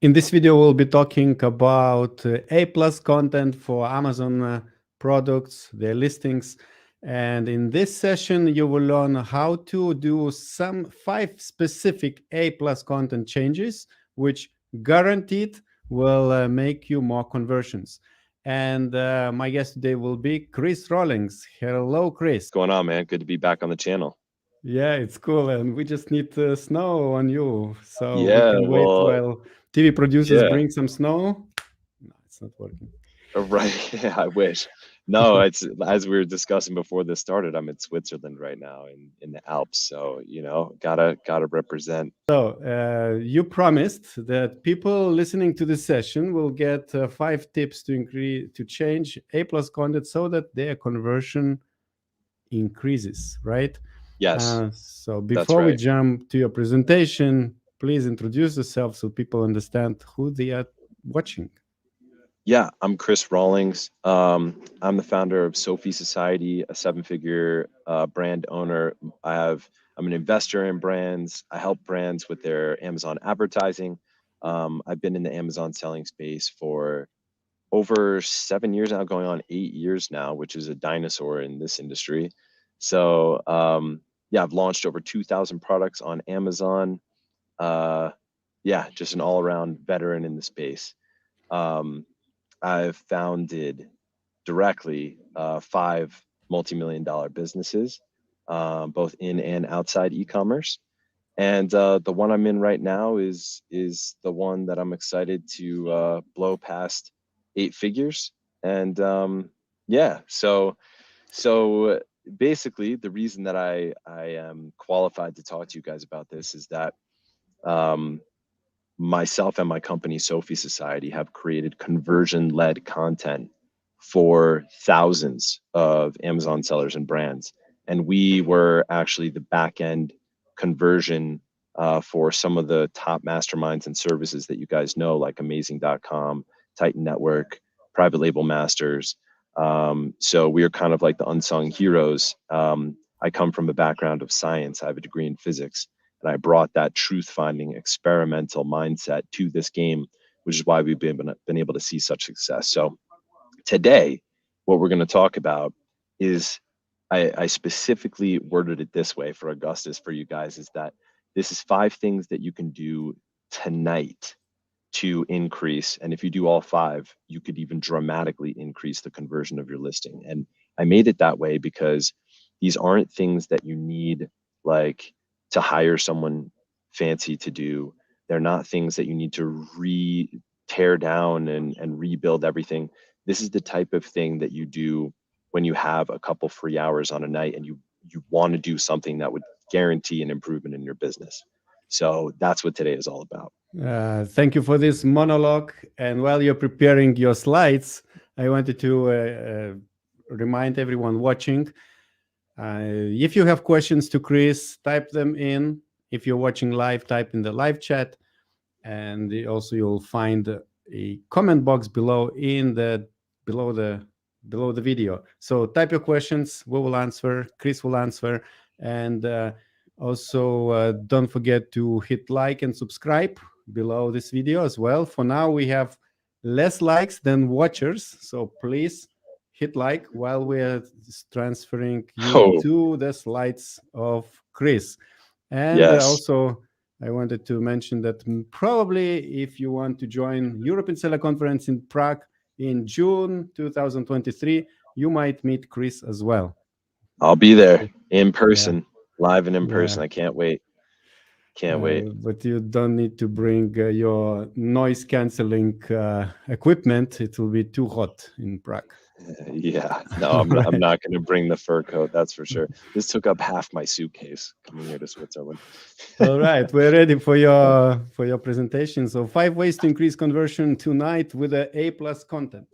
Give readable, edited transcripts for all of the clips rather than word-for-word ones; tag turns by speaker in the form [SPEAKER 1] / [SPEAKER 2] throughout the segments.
[SPEAKER 1] In this video, we'll be talking about A+ content for Amazon products, their listings. And in this session, you will learn how to do some 5 specific A+ content changes, which guaranteed will make you more conversions. And my guest today will be Chris Rawlings. Hello, Chris.
[SPEAKER 2] What's going on, man? Good to be back on the channel.
[SPEAKER 1] Yeah, it's cool. And we just need snow on you. So we
[SPEAKER 2] Yeah,
[SPEAKER 1] can wait
[SPEAKER 2] well,
[SPEAKER 1] while TV producers
[SPEAKER 2] yeah,
[SPEAKER 1] bring some snow. No, it's not working.
[SPEAKER 2] right. Yeah, I wish. No, it's as we were discussing before this started, I'm in Switzerland right now in the Alps. So, gotta represent.
[SPEAKER 1] So you promised that people listening to this session will get 5 tips to change A+ content so that their conversion increases, right?
[SPEAKER 2] Yes,
[SPEAKER 1] So
[SPEAKER 2] that's
[SPEAKER 1] before we
[SPEAKER 2] right.
[SPEAKER 1] jump to your presentation, please introduce yourself so people understand who they are watching.
[SPEAKER 2] Yeah, I'm Chris Rawlings. I'm the founder of Sophie Society, a seven-figure brand owner. I'm an investor in brands. I help brands with their Amazon advertising. I've been in the Amazon selling space for over 7 years now, going on 8 years now, which is a dinosaur in this industry. So yeah, I've launched over 2,000 products on Amazon. Uh, yeah, just an all-around veteran in the space. Um, I've founded directly 5 multi-million-dollar businesses, both in and outside e-commerce. And the one I'm in right now is the one that I'm excited to blow past 8 figures. And yeah, so basically, the reason that I am qualified to talk to you guys about this is that um, myself and my company, Sophie Society, have created conversion-led content for thousands of Amazon sellers and brands. And we were actually the back end conversion for some of the top masterminds and services that you guys know, like amazing.com, Titan Network, Private Label Masters. So we are kind of like the unsung heroes. I come from a background of science. I have a degree in physics, and I brought that truth finding experimental mindset to this game, which is why we've been able to see such success. So today, what we're going to talk about is I specifically worded it this way for Augustus for you guys, is that this is 5 things that you can do tonight to increase. And if you do all 5, you could even dramatically increase the conversion of your listing. And I made it that way because these aren't things that you need like to hire someone fancy to do. They're not things that you need to tear down and rebuild everything. This is the type of thing that you do when you have a couple free hours on a night and you want to do something that would guarantee an improvement in your business. So that's what today is all about.
[SPEAKER 1] Thank you for this monologue. And while you're preparing your slides, I wanted to remind everyone watching, if you have questions to Chris, type them in. If you're watching live, type in the live chat. And also you'll find a comment box below below the video. So type your questions, we will answer, Chris will answer. And also don't forget to hit like and subscribe below this video as well. For now, we have less likes than watchers, so please hit like while we're transferring you
[SPEAKER 2] Oh,
[SPEAKER 1] to the slides of Chris. And
[SPEAKER 2] yes.
[SPEAKER 1] also, I wanted to mention that probably if you want to join European Seller Conference in Prague in June 2023, you might meet Chris as well.
[SPEAKER 2] I'll be there in
[SPEAKER 1] Yeah,
[SPEAKER 2] person, live and in
[SPEAKER 1] yeah.
[SPEAKER 2] person. I can't wait. Can't wait.
[SPEAKER 1] But you don't need to bring your noise canceling equipment. It will be too hot in Prague.
[SPEAKER 2] Yeah. No,
[SPEAKER 1] All
[SPEAKER 2] I'm
[SPEAKER 1] right.
[SPEAKER 2] not going to bring the fur coat. That's for sure. This took up half my suitcase coming here to Switzerland.
[SPEAKER 1] All right, we're ready for your presentation. So 5 ways to increase conversion tonight with the A+ content.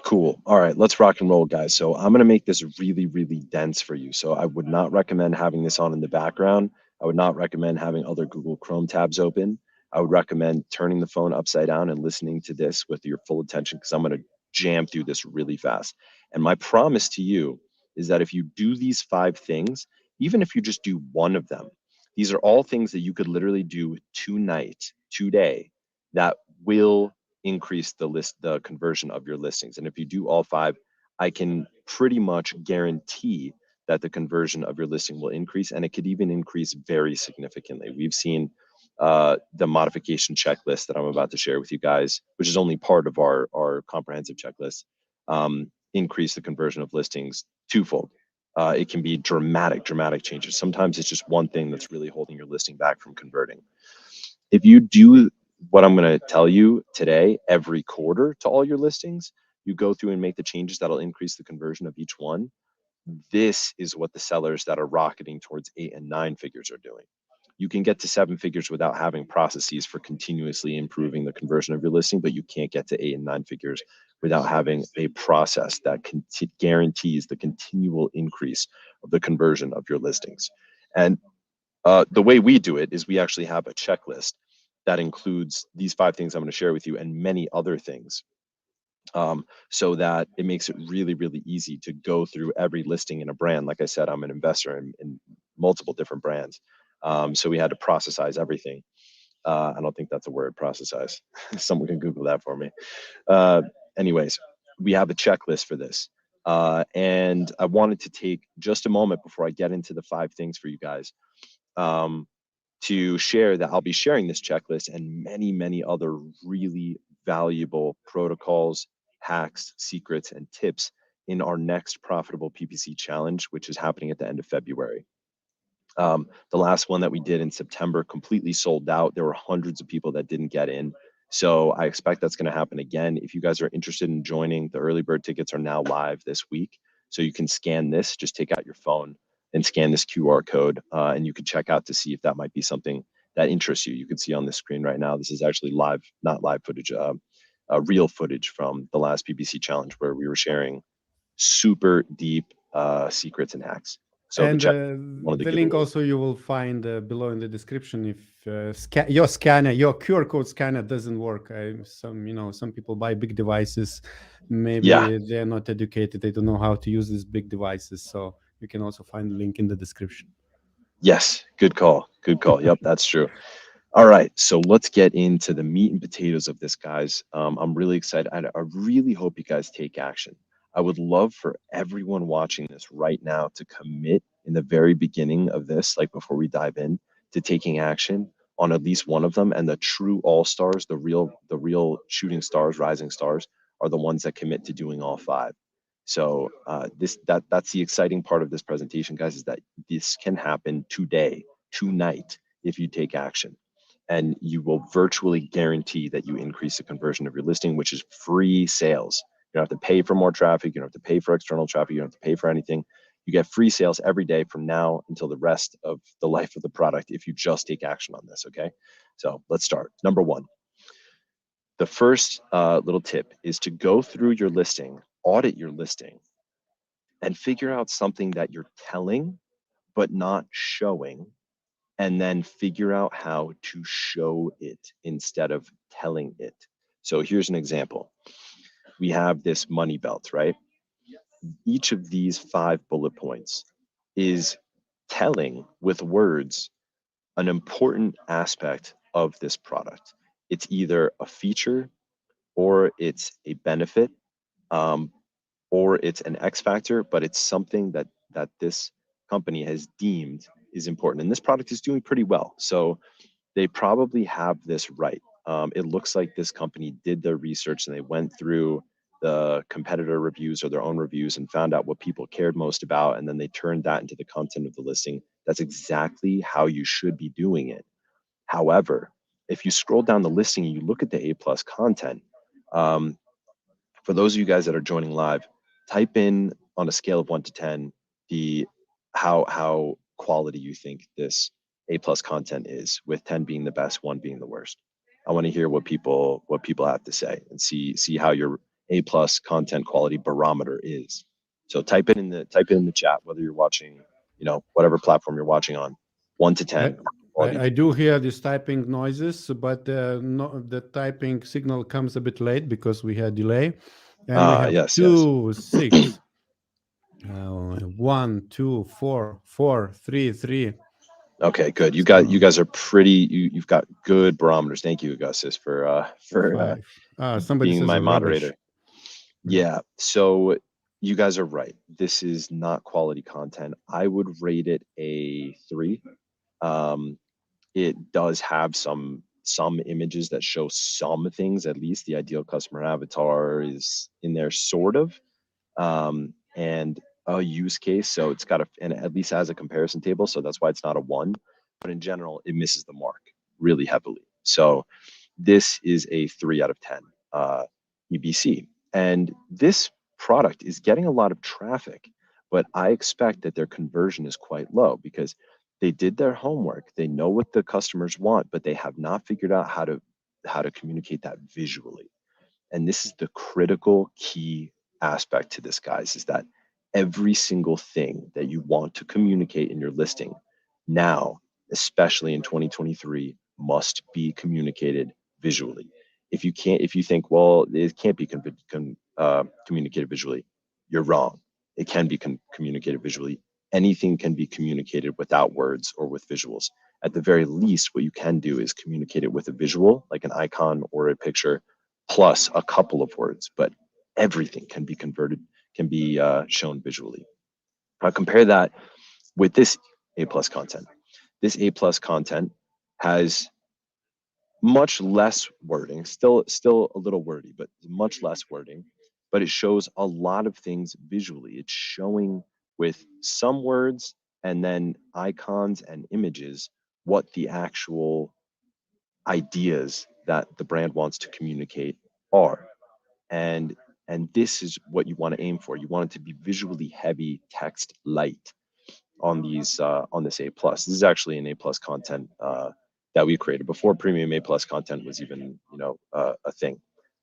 [SPEAKER 2] Cool. All right, let's rock and roll, guys. So I'm going to make this really, really dense for you. So I would not recommend having this on in the background. I would not recommend having other Google Chrome tabs open. I would recommend turning the phone upside down and listening to this with your full attention, because I'm going to jam through this really fast. And my promise to you is that if you do these 5 things, even if you just do one of them, these are all things that you could literally do tonight, today, that will increase the conversion of your listings. And if you do all 5, I can pretty much guarantee that the conversion of your listing will increase, and it could even increase very significantly. We've seen the modification checklist that I'm about to share with you guys, which is only part of our comprehensive checklist, increase the conversion of listings twofold. It can be dramatic changes. Sometimes it's just one thing that's really holding your listing back from converting. If you do what I'm going to tell you today every quarter to all your listings, you go through and make the changes that'll increase the conversion of each one. This is what the sellers that are rocketing towards 8 and 9 figures are doing. You can get to 7 figures without having processes for continuously improving the conversion of your listing, but you can't get to 8 and 9 figures without having a process that guarantees the continual increase of the conversion of your listings. And the way we do it is we actually have a checklist that includes these 5 things I'm going to share with you and many other things, so that it makes it really, really easy to go through every listing in a brand. Like I said, I'm an investor in multiple different brands. So we had to processize everything. I don't think that's a word, processize. Someone can Google that for me. Anyways, we have a checklist for this. And I wanted to take just a moment before I get into the 5 things for you guys, to share that I'll be sharing this checklist and many, many other really valuable protocols, hacks, secrets, and tips in our next Profitable PPC Challenge, which is happening at the end of February. The last one that we did in September completely sold out. There were hundreds of people that didn't get in. So I expect that's going to happen again. If you guys are interested in joining, the early bird tickets are now live this week. So you can scan this, just take out your phone and scan this QR code, and you can check out to see if that might be something that interests you. You can see on the screen right now, this is actually live, not live footage, real footage from the last PPC challenge where we were sharing super deep secrets and hacks. So
[SPEAKER 1] And the link
[SPEAKER 2] giveaways.
[SPEAKER 1] also you will find below in the description. If your QR code scanner doesn't work, some people buy big devices, maybe they're not educated, they don't know how to use these big devices. So you can also find the link in the description.
[SPEAKER 2] Yes, good call. Yep, that's true. All right, so let's get into the meat and potatoes of this, guys. I'm really excited. I really hope you guys take action. I would love for everyone watching this right now to commit in the very beginning of this, like before we dive in, to taking action on at least one of them. And the true all-stars, the real shooting stars, rising stars, are the ones that commit to doing all 5. So that's the exciting part of this presentation, guys, is that this can happen today, tonight, if you take action. And you will virtually guarantee that you increase the conversion of your listing, which is free sales. You don't have to pay for more traffic. You don't have to pay for external traffic. You don't have to pay for anything. You get free sales every day from now until the rest of the life of the product if you just take action on this, okay? So let's start. Number 1. The first little tip is to go through your listing, audit your listing, and figure out something that you're telling but not showing, and then figure out how to show it instead of telling it. So here's an example. We have this money belt, right? Each of these 5 bullet points is telling with words an important aspect of this product. It's either a feature, or it's a benefit, or it's an X factor, but it's something that this company has deemed is important. And this product is doing pretty well. So they probably have this right. It looks like this company did their research and they went through the competitor reviews or their own reviews and found out what people cared most about, and then they turned that into the content of the listing. That's exactly how you should be doing it. However, if you scroll down the listing and you look at the A+ content, for those of you guys that are joining live, type in on a scale of 1 to 10 the how quality you think this A+ content is, with 10 being the best, 1 being the worst. I want to hear what people have to say and see how your A+ content quality barometer is. So type it in the chat, whether you're watching, whatever platform you're watching on, 1 to 10.
[SPEAKER 1] I do hear these typing noises, but the typing signal comes a bit late because we had delay. And we have 2, 6, 1, 2, 4, 4, 3, 3.
[SPEAKER 2] Okay, good. You
[SPEAKER 1] So
[SPEAKER 2] guys are pretty. You've got good barometers. Thank you, Augustus, for
[SPEAKER 1] 5. Somebody
[SPEAKER 2] being
[SPEAKER 1] says
[SPEAKER 2] my
[SPEAKER 1] rubbish.
[SPEAKER 2] moderator. Yeah. So you guys are right. This is not quality content. I would rate it a 3. Um, it does have some images that show some things. At least the ideal customer avatar is in there, sort of, and a use case. So it's got and at least has a comparison table. So that's why it's not a 1. But in general, it misses the mark really heavily. So this is a 3 out of 10 EBC. And this product is getting a lot of traffic, but I expect that their conversion is quite low because they did their homework. They know what the customers want, but they have not figured out how to communicate that visually. And this is the critical key aspect to this, guys, is that every single thing that you want to communicate in your listing now, especially in 2023, must be communicated visually. If you think, well, it can't be communicated visually, you're wrong. It can be communicated visually. Anything can be communicated without words or with visuals. At the very least, what you can do is communicate it with a visual, like an icon or a picture, plus a couple of words, but everything can be shown visually. Compare that with this A plus content. This A plus content has much less wording, still a little wordy, but much less wording, but it shows a lot of things visually. It's showing with some words and then icons and images what the actual ideas that the brand wants to communicate are. And this is what you want to aim for. You want it to be visually heavy, text light on these on this A plus. This is actually an A plus content that we created before premium A plus content was even a thing.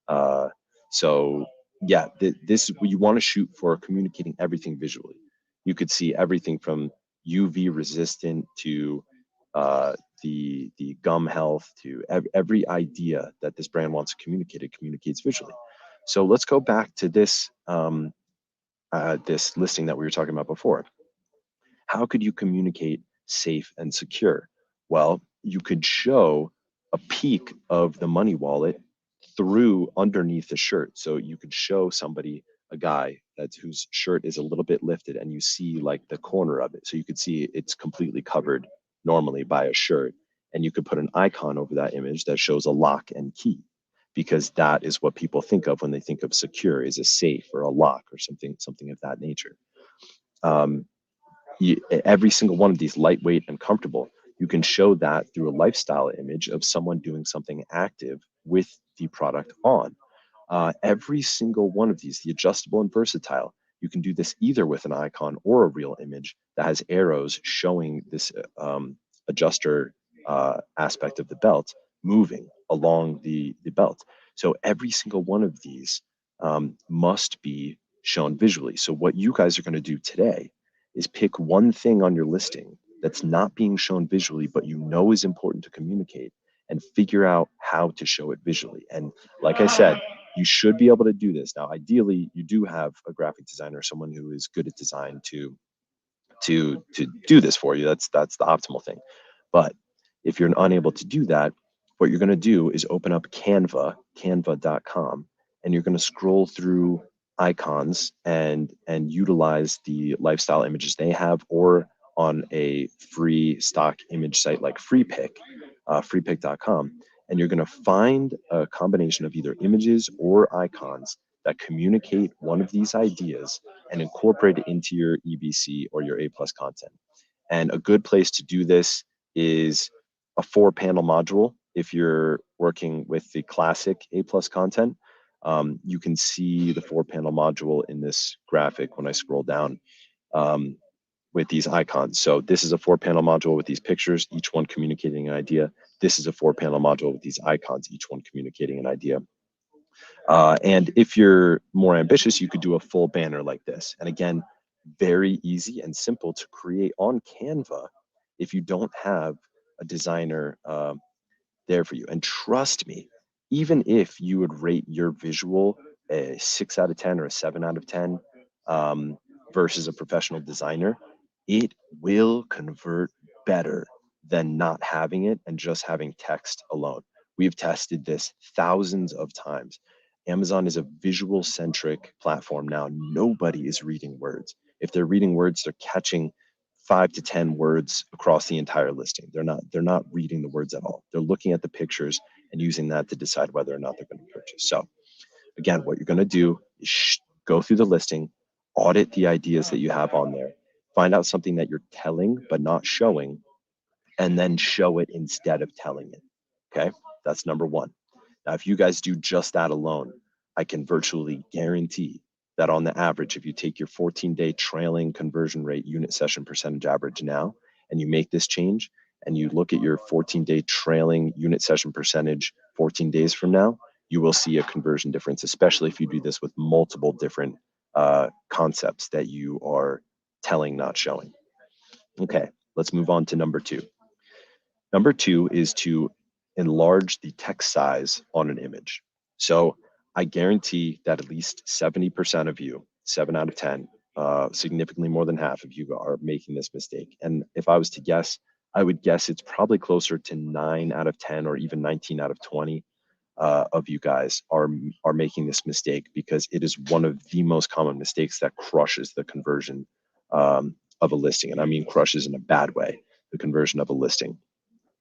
[SPEAKER 2] Uh, so yeah, this is what you want to shoot for, communicating everything visually. You could see everything from UV resistant to the gum health to every idea that this brand wants to communicate. It communicates visually. So let's go back to this this listing that we were talking about before. How could you communicate safe and secure? Well, you could show a peek of the money wallet through underneath the shirt. So you could show somebody, a guy whose shirt is a little bit lifted, and you see like the corner of it. So you could see it's completely covered normally by a shirt. And you could put an icon over that image that shows a lock and key, because that is what people think of when they think of secure, is a safe or a lock or something of that nature. Um, every single one of these, lightweight and comfortable, you can show that through a lifestyle image of someone doing something active with the product on. Every single one of these, the adjustable and versatile, you can do this either with an icon or a real image that has arrows showing this adjuster aspect of the belt moving along the belt. So every single one of these must be shown visually. So what you guys are going to do today is pick one thing on your listing that's not being shown visually, but you know is important to communicate, and figure out how to show it visually. And like I said, you should be able to do this. Now, ideally, you do have a graphic designer, someone who is good at design to do this for you. That's the optimal thing. But if you're unable to do that, what you're going to do is open up canva.com, and you're going to scroll through icons and utilize the lifestyle images they have, or on a free stock image site like freepik.com, and you're going to find a combination of either images or icons that communicate one of these ideas and incorporate it into your EBC or your A plus content. And a good place to do this is a 4-panel module. If you're working with the classic A plus content, you can see the 4-panel module in this graphic when I scroll down with these icons. So this is a 4-panel module with these pictures, each one communicating an idea. This is a 4-panel module with these icons, each one communicating an idea. And if you're more ambitious, you could do a full banner like this. And again, very easy and simple to create on Canva if you don't have a designer there for you. And trust me, even if you would rate your visual a 6 out of 10 or a 7 out of 10 versus a professional designer, it will convert better than not having it and just having text alone. We've tested this thousands of times. Amazon is a visual centric platform now. Nobody is reading words. If they're reading words, they're catching 5 to 10 words across the entire listing. They're not reading the words at all. They're looking at the pictures and using that to decide whether or not they're going to purchase. So again, what you're going to do is go through the listing, audit the ideas that you have on there, find out something that you're telling but not showing, and then show it instead of telling it. Okay, that's number one. Now, if you guys do just that alone, I can virtually guarantee that on the average, if you take your 14-day trailing conversion rate unit session percentage average now, and you make this change, and you look at your 14-day trailing unit session percentage 14 days from now, you will see a conversion difference, especially if you do this with multiple different concepts that you are telling, not showing. Okay, let's move on to number two. Number two is to enlarge the text size on an image. So I guarantee that at least 70% of you, 7 out of 10, significantly more than half of you are making this mistake. And if I was to guess, I would guess it's probably closer to 9 out of 10 or even 19 out of 20 of you guys are making this mistake, because it is one of the most common mistakes that crushes the conversion of a listing. And I mean crushes in a bad way, the conversion of a listing.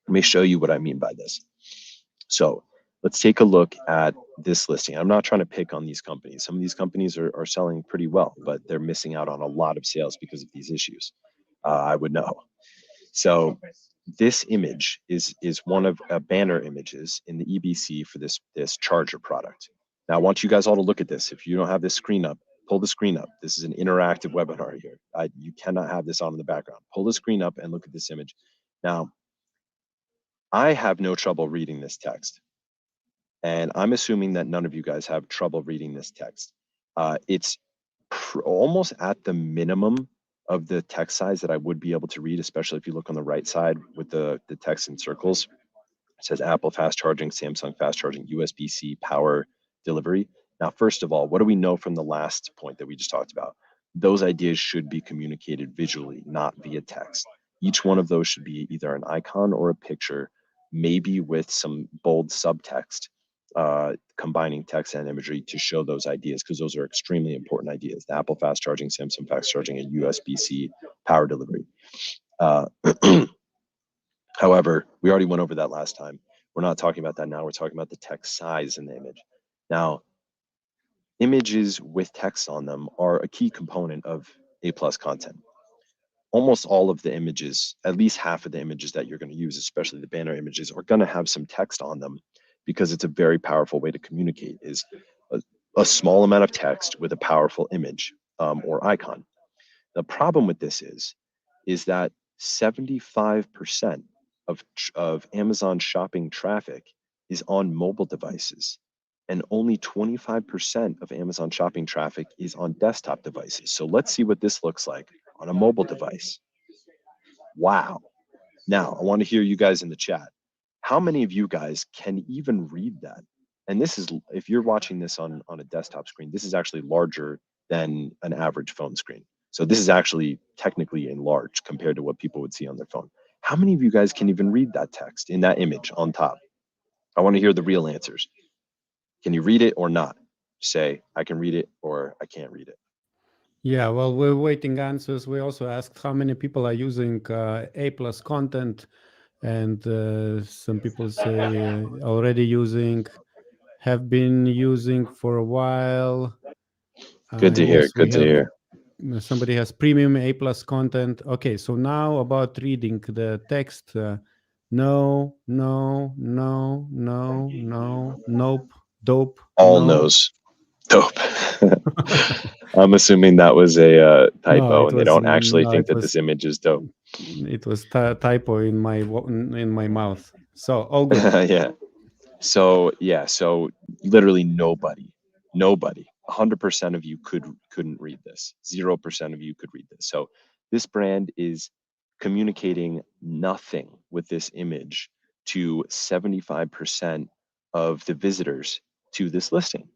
[SPEAKER 2] Let me show you what I mean by this. So let's take a look at this listing. I'm not trying to pick on these companies. Some of these companies are selling pretty well, but they're missing out on a lot of sales because of these issues. I would know. So this image is one of banner images in the EBC for this charger product. Now I want you guys all to look at this. If you don't have this screen up, pull the screen up. This is an interactive webinar here. You cannot have this on in the background. Pull the screen up and look at this image. Now, I have no trouble reading this text, and I'm assuming that none of you guys have trouble reading this text. It's almost at the minimum of the text size that I would be able to read, especially if you look on the right side with the text in circles. It says Apple fast charging, Samsung fast charging, USB-C power delivery. Now, first of all, what do we know from the last point that we just talked about? Those ideas should be communicated visually, not via text. Each one of those should be either an icon or a picture, maybe with some bold subtext, combining text and imagery to show those ideas, because those are extremely important ideas. The Apple fast charging, Samsung fast charging, and USB-C power delivery. However, we already went over that last time. We're not talking about that now. We're talking about the text size in the image. Now, images with text on them are a key component of A+ content. Almost all of the images, at least half of the images that you're going to use, especially the banner images, are going to have some text on them, because it's a very powerful way to communicate, is a small amount of text with a powerful image or icon. The problem with this is that 75% of Amazon shopping traffic is on mobile devices, and only 25% of Amazon shopping traffic is on desktop devices. So let's see what this looks like on a mobile device. Wow. Now, I want to hear you guys in the chat. How many of you guys can even read that? And this is, if you're watching this on a desktop screen, this is actually larger than an average phone screen. So this is actually technically enlarged compared to what people would see on their phone. How many of you guys can even read that text in that image on top? I want to hear the real answers. Can you read it or not? Say, I can read it or I can't read it.
[SPEAKER 1] Yeah, well, we're waiting answers. We also asked how many people are using A+ content, and some people say already using, have been using for a while.
[SPEAKER 2] Good to hear.
[SPEAKER 1] Yes,
[SPEAKER 2] Good to hear.
[SPEAKER 1] somebody has premium A+ content. Okay, so now about reading the text. No, no, no, no, no, nope, dope.
[SPEAKER 2] All
[SPEAKER 1] no.
[SPEAKER 2] knows. Dope. I'm assuming that was a typo,
[SPEAKER 1] No,
[SPEAKER 2] and they don't actually
[SPEAKER 1] no,
[SPEAKER 2] think
[SPEAKER 1] it
[SPEAKER 2] that
[SPEAKER 1] was
[SPEAKER 2] this image is dope.
[SPEAKER 1] it was typo in my mouth. So all good.
[SPEAKER 2] Yeah. So yeah. So literally nobody, 100% of you couldn't read this. 0% of you could read this. So this brand is communicating nothing with this image to 75% of the visitors to this listing.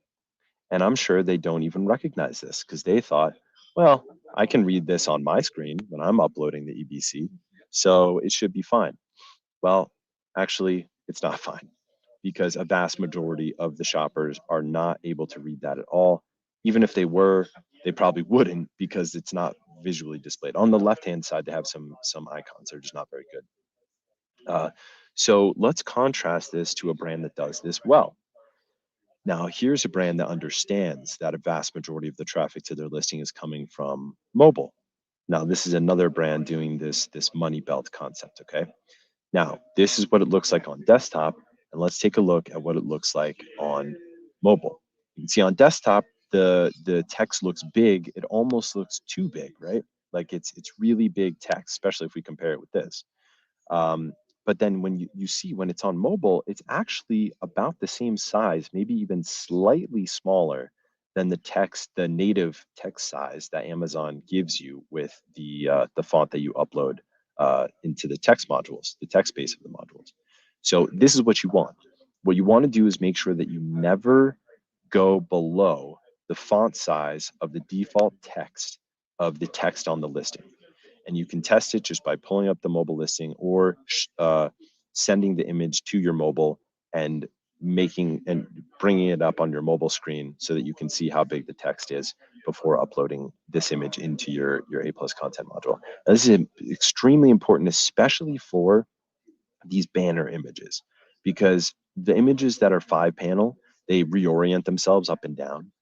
[SPEAKER 2] And I'm sure they don't even recognize this, because they thought, well, I can read this on my screen when I'm uploading the EBC, so it should be fine. Well, actually, it's not fine because a vast majority of the shoppers are not able to read that at all. Even if they were, they probably wouldn't because it's not visually displayed. On the left-hand side, they have some icons. They're just not very good. So let's contrast this to a brand that does this well. Now, here's a brand that understands that a vast majority of the traffic to their listing is coming from mobile. Now, this is another brand doing this money belt concept, okay? Now, this is what it looks like on desktop, and let's take a look at what it looks like on mobile. You can see on desktop, the text looks big. It almost looks too big, right? Like it's really big text, especially if we compare it with this. Um, but then when you see when it's on mobile, it's actually about the same size, maybe even slightly smaller than the native text size that Amazon gives you with the font that you upload into the text modules, the text base of the modules. So this is what you want. What you want to do is make sure that you never go below the font size of the default text of the text on the listing. And you can test it just by pulling up the mobile listing or sending the image to your mobile and making and bringing it up on your mobile screen so that you can see how big the text is before uploading this image into your A plus content module. Now, this is extremely important, especially for these banner images, because the images that are 5 panel, they reorient themselves up and down.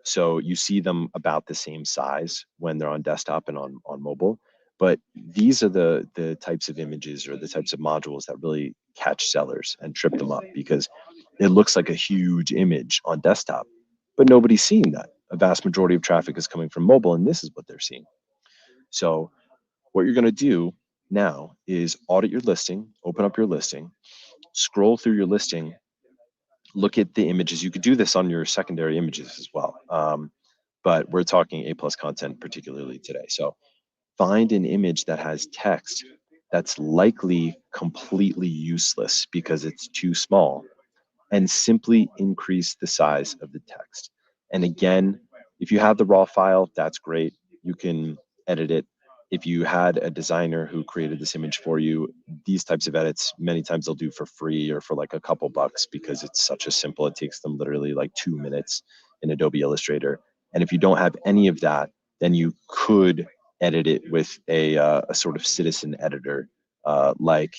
[SPEAKER 2] So you see them about the same size when they're on desktop and on mobile. But these are the types of images or the types of modules that really catch sellers and trip them up because it looks like a huge image on desktop, but nobody's seeing that. A vast majority of traffic is coming from mobile, and this is what they're seeing. So what you're going to do now is audit your listing, open up your listing, scroll through your listing, look at the images. You could do this on your secondary images as well. But we're talking A plus content particularly today. So find an image that has text that's likely completely useless because it's too small and simply increase the size of the text. And again, if you have the raw file, that's great. You can edit it. If you had a designer who created this image for you, these types of edits, many times they'll do for free or for like a couple bucks because it's such a simple, it takes them literally like 2 minutes in Adobe Illustrator. And if you don't have any of that, then you could edit it with a sort of citizen editor like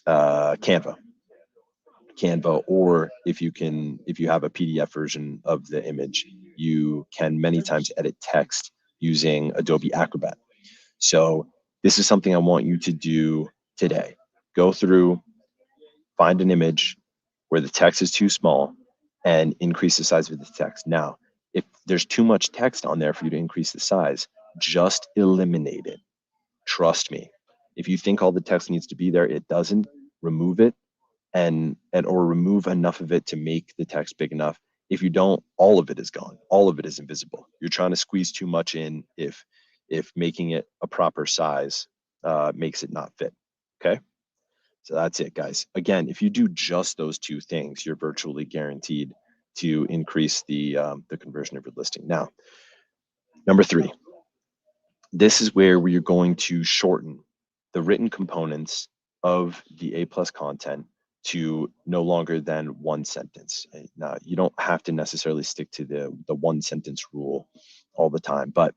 [SPEAKER 2] Canva. Or if you have a PDF version of the image, you can many times edit text using Adobe Acrobat. So this is something I want you to do today. Go through, find an image where the text is too small and increase the size of the text. Now, if there's too much text on there for you to increase the size, just eliminate it. Trust me. If you think all the text needs to be there, it doesn't. Remove it and or remove enough of it to make the text big enough. If you don't, all of it is gone. All of it is invisible. You're trying to squeeze too much in if making it a proper size makes it not fit. Okay. So that's it, guys. Again, if you do just those two things, you're virtually guaranteed to increase the conversion of your listing. Now, number 3, this is where we are going to shorten the written components of the A plus content to no longer than one sentence. Now, you don't have to necessarily stick to the one sentence rule all the time, but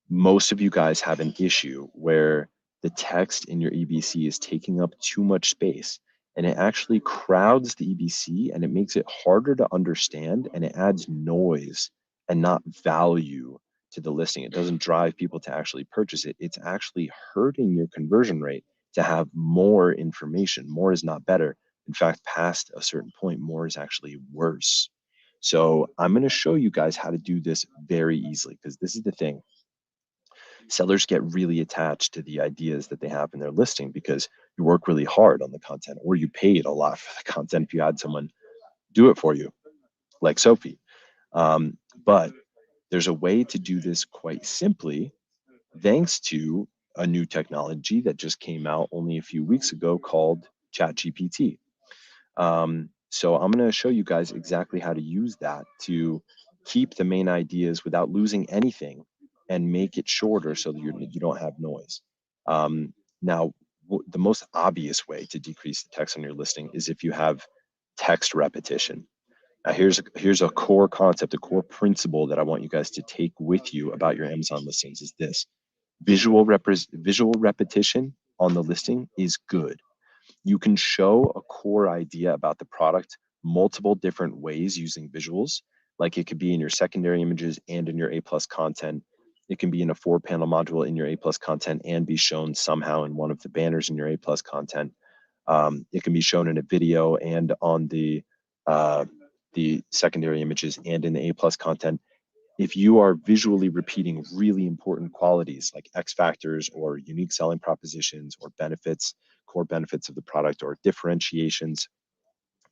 [SPEAKER 2] most of you guys have an issue where the text in your EBC is taking up too much space and it actually crowds the EBC and it makes it harder to understand and it adds noise and not value to the listing. It doesn't drive people to actually purchase it. It's actually hurting your conversion rate to have more information. More is not better. In fact, past a certain point, more is actually worse. So I'm going to show you guys how to do this very easily because this is the thing. Sellers get really attached to the ideas that they have in their listing because you work really hard on the content or you paid a lot for the content if you had someone do it for you, like Sophie. But there's a way to do this quite simply thanks to a new technology that just came out only a few weeks ago called ChatGPT. So I'm going to show you guys exactly how to use that to keep the main ideas without losing anything and make it shorter so that you don't have noise. Now, the most obvious way to decrease the text on your listing is if you have text repetition. Now, here's a core concept, a core principle that I want you guys to take with you about your Amazon listings is this: visual repetition on the listing is good. You can show a core idea about the product multiple different ways using visuals. Like it could be in your secondary images and in your A+ content. It can be in a 4-panel module in your A+ content and be shown somehow in one of the banners in your A+ content. It can be shown in a video and on the secondary images and in the A+ content. If you are visually repeating really important qualities like X factors or unique selling propositions or benefits, core benefits of the product or differentiations,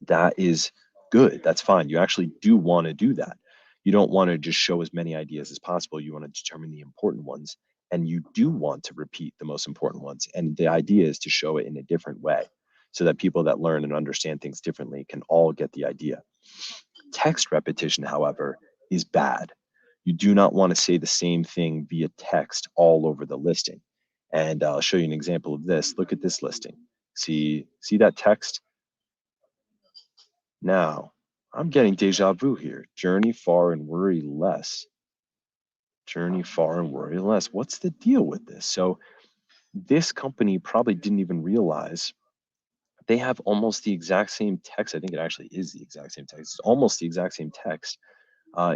[SPEAKER 2] that is good. That's fine. You actually do want to do that. You don't want to just show as many ideas as possible. You want to determine the important ones, and you do want to repeat the most important ones. And the idea is to show it in a different way so that people that learn and understand things differently can all get the idea. Text repetition, however, is bad. You do not want to say the same thing via text all over the listing. And I'll show you an example of this. Look at this listing. See that text? Now, I'm getting deja vu here. Journey far and worry less. Journey far and worry less. What's the deal with this? So this company probably didn't even realize they have almost the exact same text. I think it actually is the exact same text. It's almost the exact same text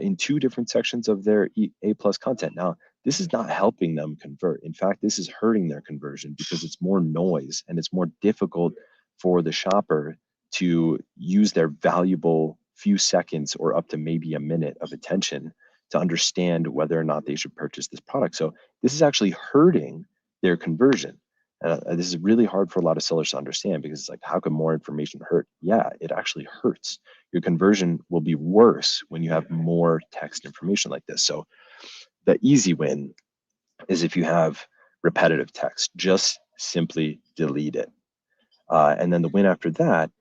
[SPEAKER 2] in 2 different sections of their A+ content. Now, this is not helping them convert. In fact, this is hurting their conversion because it's more noise and it's more difficult for the shopper to use their valuable few seconds or up to maybe a minute of attention to understand whether or not they should purchase this product. So this is actually hurting their conversion. This is really hard for a lot of sellers to understand because it's like, how can more information hurt? Yeah, it actually hurts. Your conversion will be worse when you have more text information like this. So the easy win is if you have repetitive text, just simply delete it. And then the win after that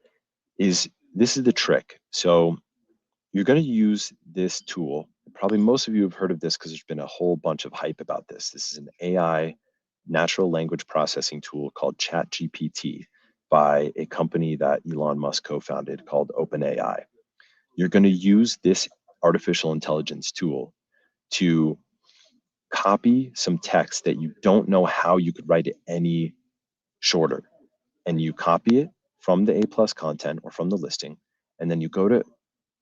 [SPEAKER 2] is, this is the trick. So you're going to use this tool. Probably most of you have heard of this because there's been a whole bunch of hype about this. This is an AI natural language processing tool called ChatGPT by a company that Elon Musk co-founded called OpenAI. You're going to use this artificial intelligence tool to copy some text that you don't know how you could write it any shorter. And you copy it from the A+ content or from the listing, and then you go to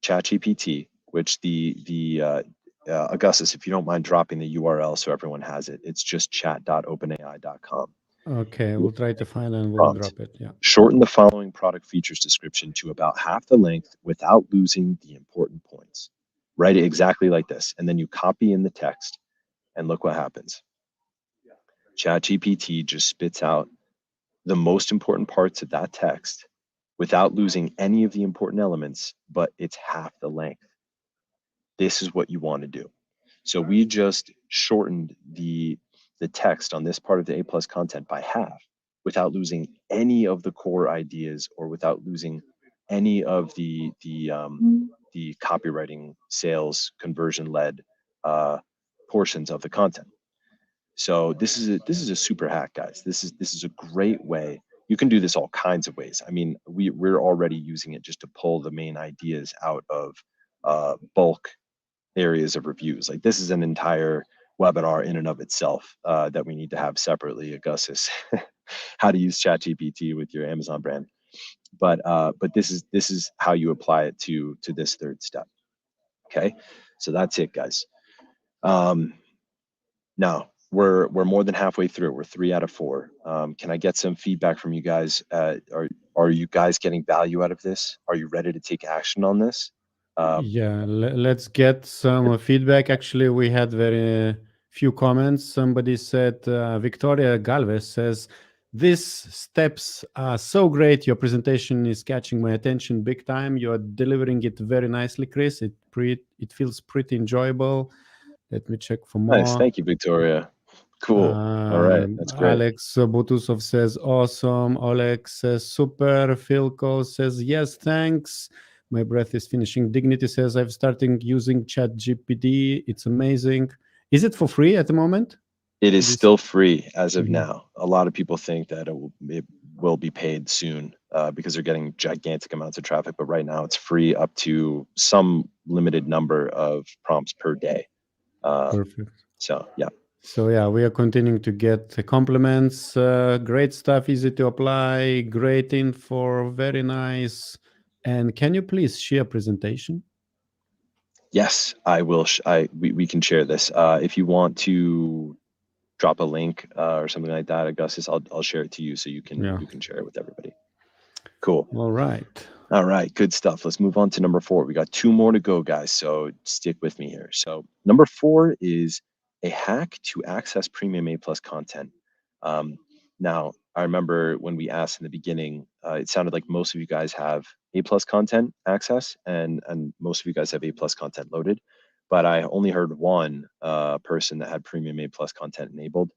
[SPEAKER 2] ChatGPT, which Augustus, if you don't mind dropping the URL so everyone has it, it's just chat.openai.com.
[SPEAKER 1] Okay, we'll try to find and we'll
[SPEAKER 2] Prompt.
[SPEAKER 1] drop it. Yeah.
[SPEAKER 2] Shorten the following product features description to about half the length without losing the important points. Write it exactly like this, and then you copy in the text, and look what happens. ChatGPT just spits out the most important parts of that text without losing any of the important elements, but it's half the length. This is what you want to do. So we just shortened the text on this part of the A+ content by half without losing any of the core ideas or without losing any of the copywriting, sales, conversion-led portions of the content. So this is a super hack, guys. This is a great way. You can do this all kinds of ways. I mean, we're already using it just to pull the main ideas out of bulk areas of reviews. Like this is an entire webinar in and of itself that we need to have separately, Augustus, how to use ChatGPT with your Amazon brand. But this is how you apply it to this third step. Okay, so that's it, guys. Now we're more than halfway through. We're 3 out of 4. Can I get some feedback from you guys? Are you guys getting value out of this? Are you ready to take action on this?
[SPEAKER 1] Yeah, let's get some feedback. Actually, we had very few comments. Somebody said, Victoria Galvez says, these steps are so great. Your presentation is catching my attention big time. You're delivering it very nicely, Chris. It feels pretty enjoyable. Let me check for more.
[SPEAKER 2] Nice. Thank you, Victoria. Cool. All right. That's great.
[SPEAKER 1] Alex Botusov says, awesome. Oleg says, super. Philco says, yes, thanks. My breath is finishing. Dignity says, I'm starting using ChatGPT. It's amazing. Is it for free at the moment?
[SPEAKER 2] It is
[SPEAKER 1] This.
[SPEAKER 2] still free as of
[SPEAKER 1] Mhm.
[SPEAKER 2] now. A lot of people think that it will be paid soon because they're getting gigantic amounts of traffic, but right now it's free up to some limited number of prompts per day.
[SPEAKER 1] Perfect.
[SPEAKER 2] So yeah.
[SPEAKER 1] So yeah, we are continuing to get the compliments. Great stuff, easy to apply, great info, very nice. And can you please share presentation?
[SPEAKER 2] Yes, I will. We can share this. If you want to drop a link or something like that, Augustus, I'll share it to you so
[SPEAKER 1] Yeah.
[SPEAKER 2] you can share it with everybody. Cool.
[SPEAKER 1] All right.
[SPEAKER 2] All right, good stuff. Let's move on to number 4. We got 2 more to go, guys, so stick with me here. So number 4 is a hack to access premium A+ content. Um, Now, I remember when we asked in the beginning, it sounded like most of you guys have A+ content access, and most of you guys have A+ content loaded, but I only heard one person that had premium A+ content enabled.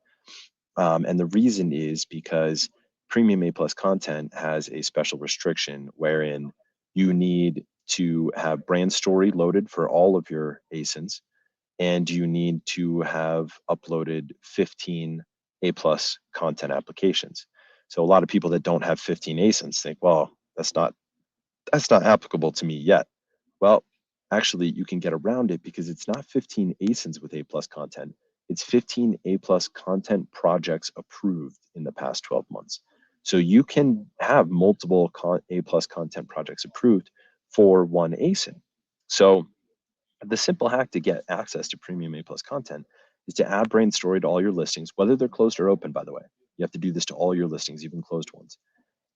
[SPEAKER 2] And the reason is because premium A+ content has a special restriction wherein you need to have brand story loaded for all of your ASINs, and you need to have uploaded 15 A+ content applications. So a lot of people that don't have 15 ASINs think, well, that's not applicable to me yet. Well, actually, you can get around it because it's not 15 ASINs with A+ content. It's 15 A+ content projects approved in the past 12 months. So you can have multiple A+ content projects approved for one ASIN. So the simple hack to get access to premium A+ content is to add brand story to all your listings, whether they're closed or open, by the way. You have to do this to all your listings, even closed ones,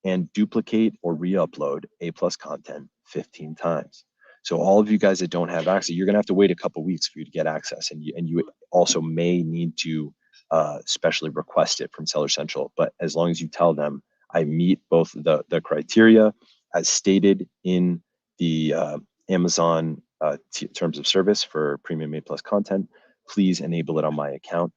[SPEAKER 2] and duplicate or re-upload A+ content 15 times. So all of you guys that don't have access, you're gonna have to wait a couple weeks for you to get access, and you also may need to specially request it from Seller Central. But as long as you tell them, I meet both the criteria as stated in the Amazon terms of service for premium A+ content, please enable it on my account.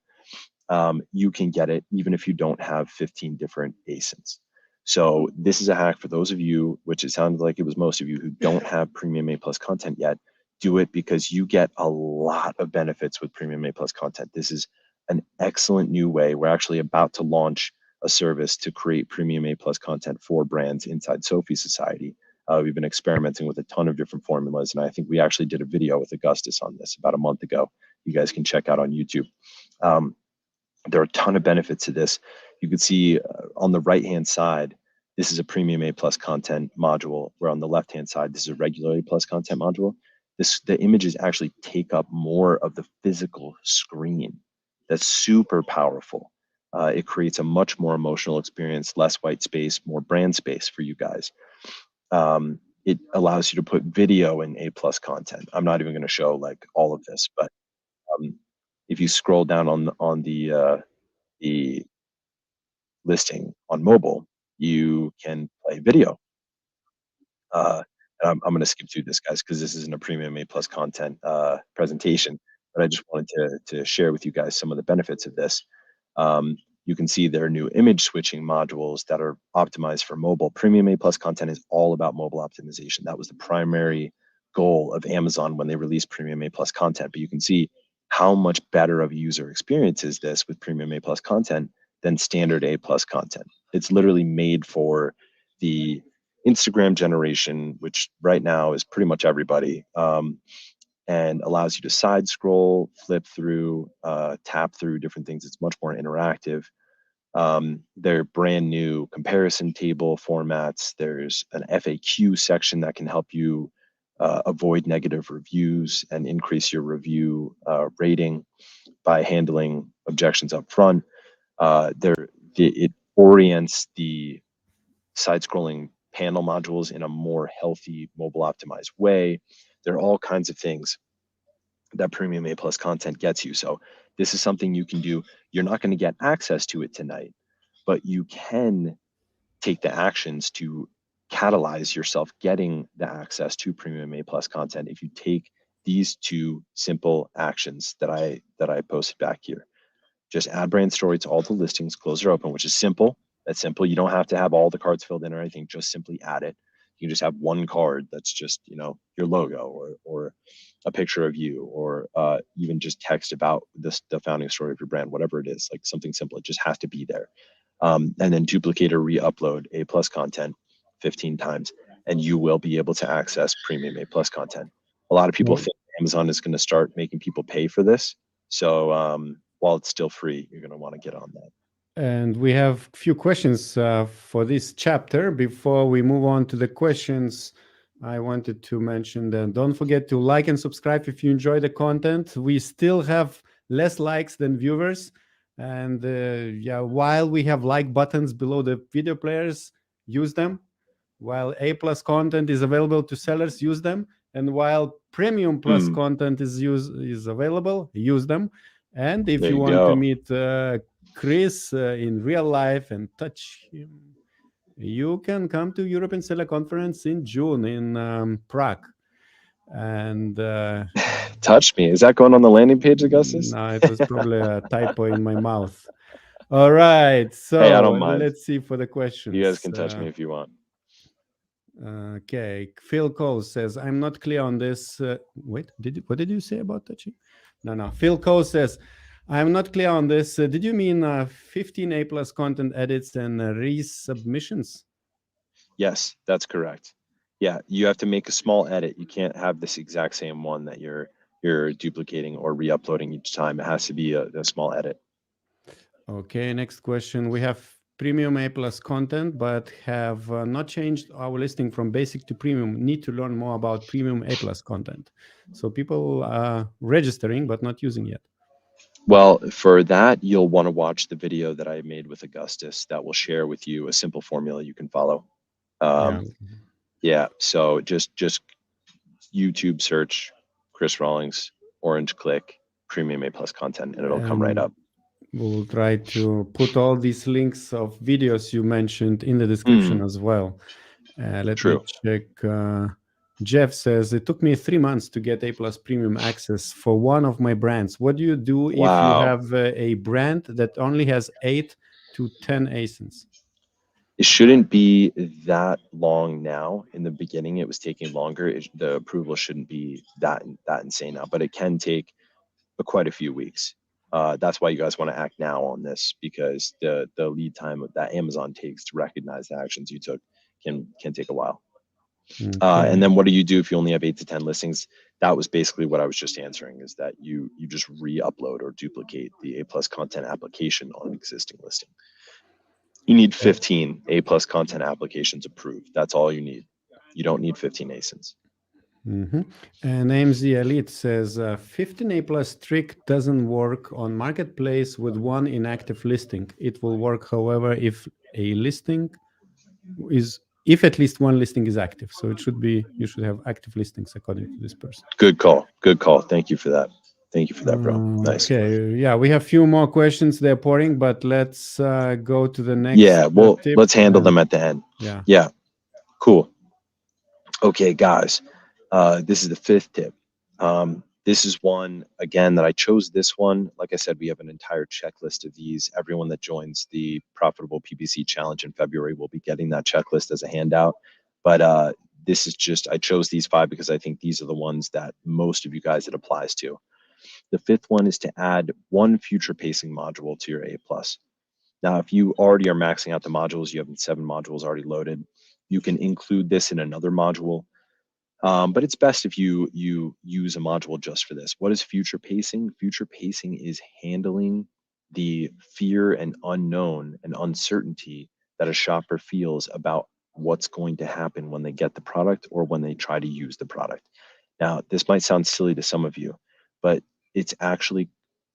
[SPEAKER 2] You can get it even if you don't have 15 different ASINs. So this is a hack for those of you, which it sounded like it was most of you, who don't have premium A+ content yet. Do it because you get a lot of benefits with premium A+ content. This is an excellent new way. We're actually about to launch a service to create premium A+ content for brands inside Sophie Society. We've been experimenting with a ton of different formulas, and I think we actually did a video with Augustus on this about a month ago. You guys can check out on YouTube. There are a ton of benefits to this. You can see on the right-hand side, this is a premium A+ content module, where on the left-hand side, this is a regular A+ content module. The images actually take up more of the physical screen. That's super powerful. It creates a much more emotional experience, less white space, more brand space for you guys. It allows you to put video in A+ content. I'm not even going to show like all of this, but if you scroll down on the listing on mobile, you can play video. I'm going to skip through this, guys, because this isn't a premium A+ content presentation, but I just wanted to share with you guys some of the benefits of this. You can see there are new image switching modules that are optimized for mobile. Premium A+ content is all about mobile optimization. That was the primary goal of Amazon when they released premium A+ content. But you can see how much better of a user experience is this with premium A+ content than standard A+ content. It's literally made for the Instagram generation, which right now is pretty much everybody, and allows you to side scroll, flip through, tap through different things. It's much more interactive. They're brand new comparison table formats. There's an FAQ section that can help you avoid negative reviews and increase your review rating by handling objections up front. It orients the side-scrolling panel modules in a more healthy, mobile optimized way. There are all kinds of things that premium A+ content gets you. So this is something you can do. You're not going to get access to it tonight, but you can take the actions to catalyze yourself getting the access to premium A+ content if you take these 2 simple actions that I posted back here. Just add brand story to all the listings, close or open, which is simple. That's simple. You don't have to have all the cards filled in or anything. Just simply add it. You can just have one card that's just, your logo or or a picture of you, or even just text about the founding story of your brand, whatever it is, like something simple. It just has to be there. And then duplicate or re-upload A+ content 15 times, and you will be able to access premium A+ content. A lot of people think Amazon is going to start making people pay for this. So while it's still free, you're going to want to get on that.
[SPEAKER 1] And we have a few questions for this chapter. Before we move on to the questions, I wanted to mention that don't forget to like and subscribe if you enjoy the content. We still have less likes than viewers. And yeah, while we have like buttons below the video players, use them. While A+ content is available to sellers, use them. And while Premium Plus content is available, use them. And if you want to meet Chris in real life and touch him, you can come to European Seller Conference in June in Prague. And
[SPEAKER 2] touch me. Is that going on the landing page, Augustus?
[SPEAKER 1] No, it was probably a typo in my mouth. All right, so
[SPEAKER 2] hey, I don't mind.
[SPEAKER 1] Let's see for the questions.
[SPEAKER 2] You guys can touch me if you want.
[SPEAKER 1] Okay, Phil Cole says, I'm not clear on this. Wait, what did you say about touching? No. Phil Cole says, I'm not clear on this. Did you mean 15 A+ content edits and resubmissions?
[SPEAKER 2] Yes, that's correct. Yeah, you have to make a small edit. You can't have this exact same one that you're duplicating or re-uploading each time. It has to be a small edit.
[SPEAKER 1] Okay, next question. We have premium A+ content, but have not changed our listing from basic to premium. Need to learn more about premium A+ content. So people are registering, but not using yet.
[SPEAKER 2] Well, for that, you'll want to watch the video that I made with Augustus that will share with you a simple formula you can follow. Yeah, so just YouTube search Chris Rawlings, orange click, premium A+ content, and it'll come right up.
[SPEAKER 1] We'll try to put all these links of videos you mentioned in the description as well. Let me check. Jeff says, it took me 3 months to get A+ premium access for one of my brands. What do you do if you have a brand that only has 8 to 10 ASINs?
[SPEAKER 2] It shouldn't be that long now. In the beginning, it was taking longer. The approval shouldn't be that insane now, but it can take quite a few weeks. That's why you guys want to act now on this, because the lead time that Amazon takes to recognize the actions you took can take a while. Okay. And then what do you do if you only have 8 to 10 listings? That was basically what I was just answering, is that you just re-upload or duplicate the A+ content application on an existing listing. You need 15 A+ content applications approved. That's all you need. You don't need 15 ASINs.
[SPEAKER 1] And AMZ Elite says 15 A+ trick doesn't work on marketplace with one inactive listing. It will work, however, if at least one listing is active. So it should be, you should have active listings according to this person.
[SPEAKER 2] Good call. Good call. Thank you for that. Thank you for that, bro. Nice.
[SPEAKER 1] Okay. Yeah, we have a few more questions they're pouring, but let's go to the next.
[SPEAKER 2] Yeah, well, let's handle them at the end. Yeah. Cool. Okay, guys. This is the 5th tip. This is one, again, that I chose this one. Like I said, we have an entire checklist of these. Everyone that joins the Profitable PPC Challenge in February will be getting that checklist as a handout. But this is just, I chose these 5 because I think these are the ones that most of you guys it applies to. The 5th one is to add one future pacing module to your A+. Now, if you already are maxing out the modules, you have 7 modules already loaded, you can include this in another module. But it's best if you use a module just for this. What is future pacing? Future pacing is handling the fear and unknown and uncertainty that a shopper feels about what's going to happen when they get the product or when they try to use the product. Now, this might sound silly to some of you, but it's actually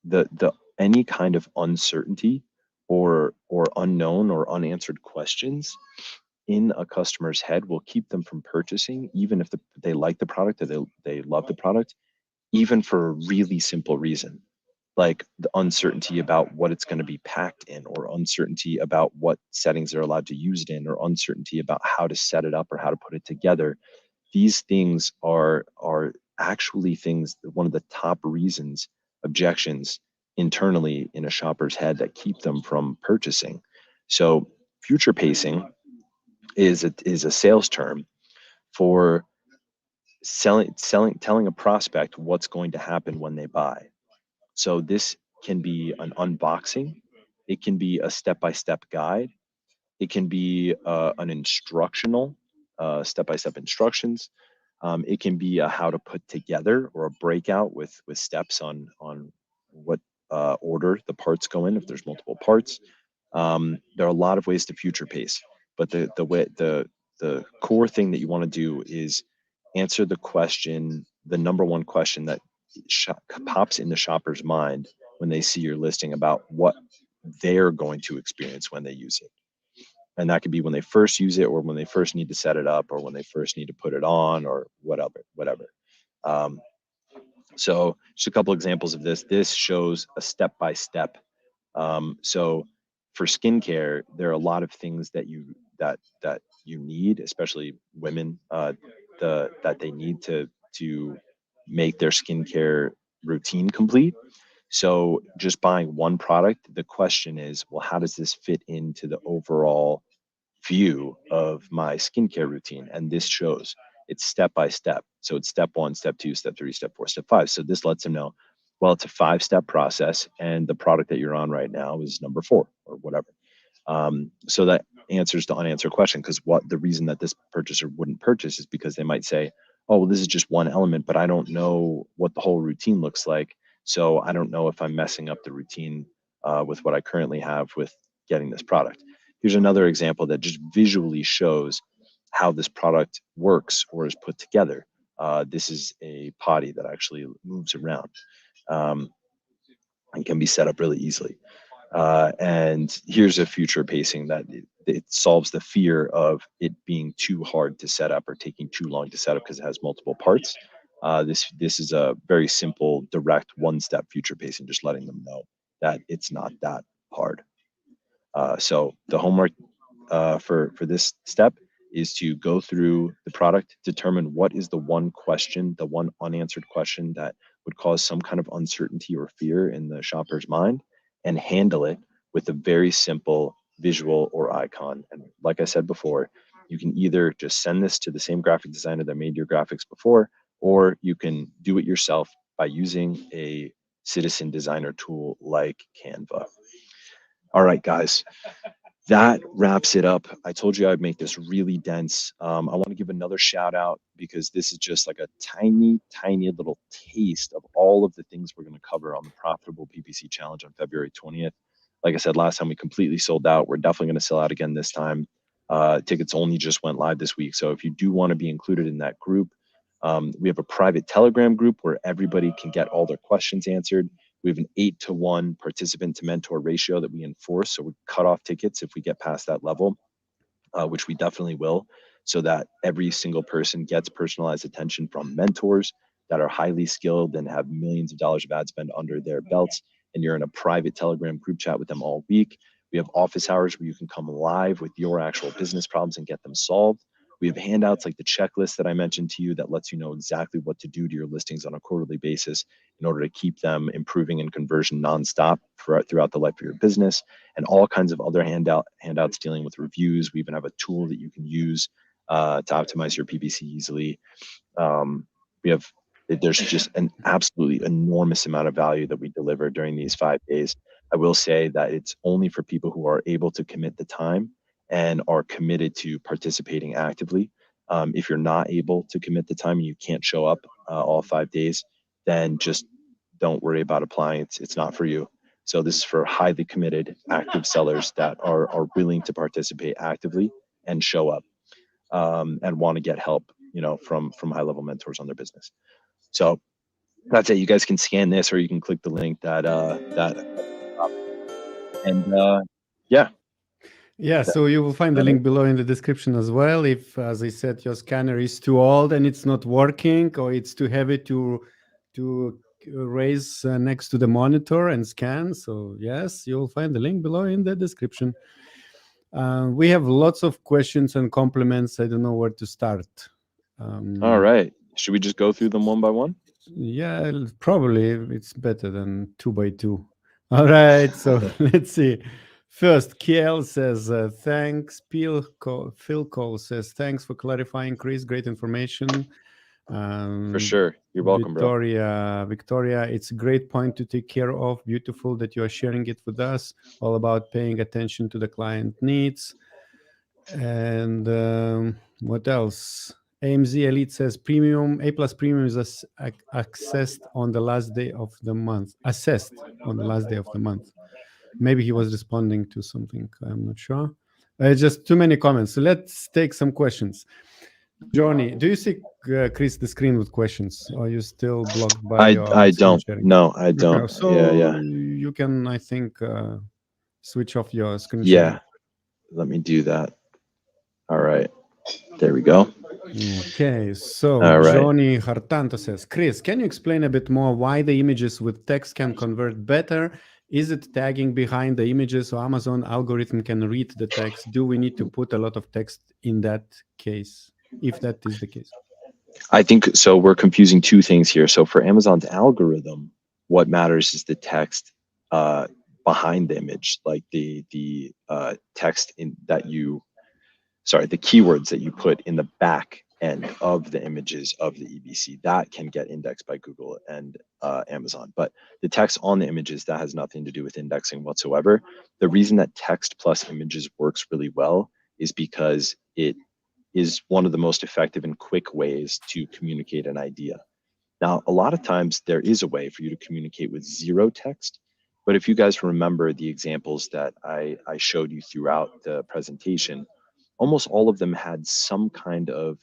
[SPEAKER 2] the any kind of uncertainty or unknown or unanswered questions in a customer's head will keep them from purchasing, even if they like the product or they love the product, even for a really simple reason, like the uncertainty about what it's going to be packed in, or uncertainty about what settings they're allowed to use it in, or uncertainty about how to set it up or how to put it together. These things are actually things, one of the top reasons, objections internally in a shopper's head that keep them from purchasing. So future pacing is a sales term for telling a prospect what's going to happen when they buy. So this can be an unboxing, it can be a step-by-step guide, it can be an instructional, step-by-step instructions. It can be a how to put together or a breakout with steps on what order the parts go in if there's multiple parts. There are a lot of ways to future pace, but the core thing that you want to do is answer the question, the number one question that pops in the shopper's mind when they see your listing about what they're going to experience when they use it. And that could be when they first use it, or when they first need to set it up, or when they first need to put it on, or whatever. Um, so just a couple examples of this. This shows a step-by-step. So for skincare, there are a lot of things that you need, especially women, that they need to make their skincare routine complete. So just buying one product, the question is, well, how does this fit into the overall view of my skincare routine? And this shows it's step by step. So it's step 1, step 2, step 3, step 4, step 5. So this lets them know, well, it's a 5-step process, and the product that you're on right now is number 4 or whatever. So that answers the unanswered question, because what the reason that this purchaser wouldn't purchase is because they might say, oh, well, this is just one element, but I don't know what the whole routine looks like. So I don't know if I'm messing up the routine with what I currently have with getting this product. Here's another example that just visually shows how this product works or is put together. This is a potty that actually moves around and can be set up really easily. And here's a future pacing that it solves the fear of it being too hard to set up or taking too long to set up because it has multiple parts. This is a very simple, direct, one-step future pacing, just letting them know that it's not that hard. So the homework for this step is to go through the product, determine what is the one question, the one unanswered question that would cause some kind of uncertainty or fear in the shopper's mind, and handle it with a very simple visual or icon. And like I said before, you can either just send this to the same graphic designer that made your graphics before, or you can do it yourself by using a citizen designer tool like Canva. All right, guys, that wraps it up. I told you I'd make this really dense. I want to give another shout out because this is just like a tiny, tiny little taste of all of the things we're going to cover on the Profitable PPC Challenge on February 20th. Like I said, last time we completely sold out. We're definitely going to sell out again this time. Tickets only just went live this week. So if you do want to be included in that group, we have a private Telegram group where everybody can get all their questions answered. We have an 8-to-1 participant to mentor ratio that we enforce. So we cut off tickets if we get past that level, which we definitely will, so that every single person gets personalized attention from mentors that are highly skilled and have millions of dollars of ad spend under their belts. And you're in a private Telegram group chat with them all week. We have office hours where you can come live with your actual business problems and get them solved. We have handouts like the checklist that I mentioned to you that lets you know exactly what to do to your listings on a quarterly basis in order to keep them improving in conversion nonstop throughout the life of your business, and all kinds of other handouts dealing with reviews. We even have a tool that you can use to optimize your PPC easily. There's just an absolutely enormous amount of value that we deliver during these 5 days. I will say that it's only for people who are able to commit the time and are committed to participating actively. If you're not able to commit the time and you can't show up all 5 days, then just don't worry about applying. It's not for you. So this is for highly committed, active sellers that are willing to participate actively and show up and want to get help, from high-level mentors on their business. So that's it. You guys can scan this, or you can click the link that and yeah.
[SPEAKER 1] Yeah, so you will find the link below in the description as well. If, as I said, your scanner is too old and it's not working, or it's too heavy to raise next to the monitor and scan, so yes, you'll find the link below in the description. We have lots of questions and compliments. I don't know where to start.
[SPEAKER 2] All right. Should we just go through them one by one?
[SPEAKER 1] Yeah, probably it's better than 2 by 2. All right, so let's see. First, Kiel says, thanks. Phil Cole says, thanks for clarifying, Chris. Great information.
[SPEAKER 2] For sure. You're welcome, bro.
[SPEAKER 1] Victoria, it's a great point to take care of. Beautiful that you are sharing it with us. All about paying attention to the client needs. And what else? AMZ Elite says premium A plus premium is accessed on the last day of the month. Assessed on the last day of the month. Maybe he was responding to something. I'm not sure. Just too many comments. So let's take some questions. Johnny, do you see Chris the screen with questions? Or are you still blocked by your
[SPEAKER 2] I
[SPEAKER 1] screen
[SPEAKER 2] don't.
[SPEAKER 1] sharing?
[SPEAKER 2] No, I don't.
[SPEAKER 1] Okay, so
[SPEAKER 2] Yeah.
[SPEAKER 1] you can, I think, switch off your screen
[SPEAKER 2] Yeah.
[SPEAKER 1] sharing.
[SPEAKER 2] Let me do that. All right. There we go.
[SPEAKER 1] Okay, so
[SPEAKER 2] All right.
[SPEAKER 1] Johnny Hartanto says, Chris, can you explain a bit more why the images with text can convert better? Is it tagging behind the images or Amazon algorithm can read the text? Do we need to put a lot of text in that case, if that is the case?
[SPEAKER 2] I think so. We're confusing two things here. So for Amazon's algorithm, what matters is the text behind the image, like the text in that you, sorry, the keywords that you put in the back end of the images of the EBC that can get indexed by Google and Amazon. But the text on the images, that has nothing to do with indexing whatsoever. The reason that text plus images works really well is because it is one of the most effective and quick ways to communicate an idea. Now, a lot of times there is a way for you to communicate with zero text, but if you guys remember the examples that I showed you throughout the presentation, almost all of them had some kind of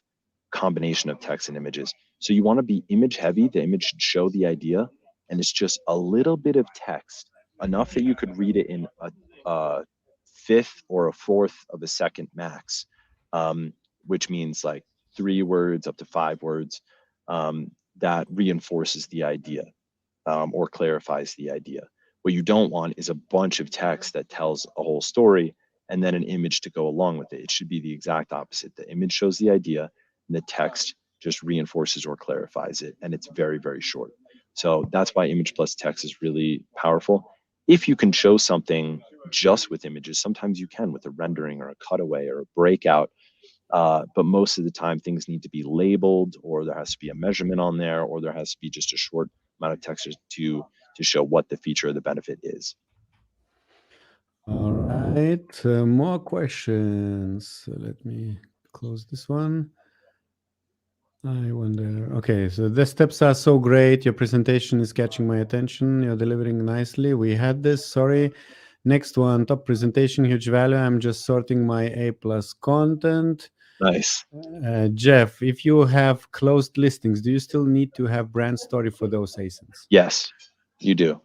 [SPEAKER 2] combination of text and images. So you want to be image heavy, the image should show the idea, and it's just a little bit of text, enough that you could read it in a fifth or a fourth of a second max, which means like 3 words up to 5 words, that reinforces the idea or clarifies the idea. What you don't want is a bunch of text that tells a whole story and then an image to go along with it. It should be the exact opposite. The image shows the idea and the text just reinforces or clarifies it. And it's very, very short. So that's why image plus text is really powerful. If you can show something just with images, sometimes you can with a rendering or a cutaway or a breakout. But most of the time things need to be labeled, or there has to be a measurement on there, or there has to be just a short amount of text to show what the feature or the benefit is.
[SPEAKER 1] All right, more questions. Let me close this one. I wonder. Okay, so the steps are so great. Your presentation is catching my attention. You're delivering nicely. We had this. Sorry. Next one, top presentation, huge value. I'm just sorting my A plus content.
[SPEAKER 2] Nice.
[SPEAKER 1] Jeff, if you have closed listings, do you still need to have brand story for those ASINs?
[SPEAKER 2] Yes, you do.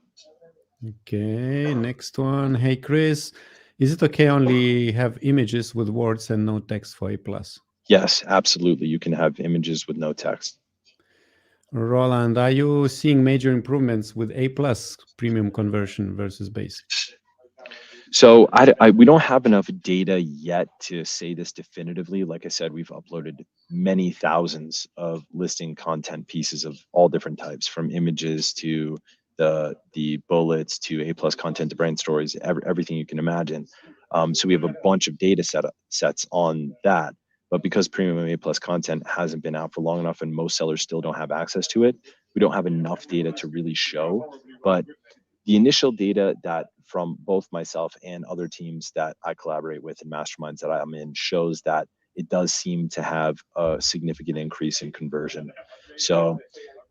[SPEAKER 1] Okay, next one. Hey, Chris, is it okay only have images with words and no text for A plus?
[SPEAKER 2] Yes, absolutely. You can have images with no text.
[SPEAKER 1] Roland, are you seeing major improvements with A plus premium conversion versus basic?
[SPEAKER 2] So we don't have enough data yet to say this definitively. Like I said, we've uploaded many thousands of listing content pieces of all different types, from images to the bullets to A plus content to brand stories, everything you can imagine. So we have a bunch of data sets on that. But because premium A plus content hasn't been out for long enough and most sellers still don't have access to it, we don't have enough data to really show. But the initial data that from both myself and other teams that I collaborate with and masterminds that I'm in shows that it does seem to have a significant increase in conversion. So,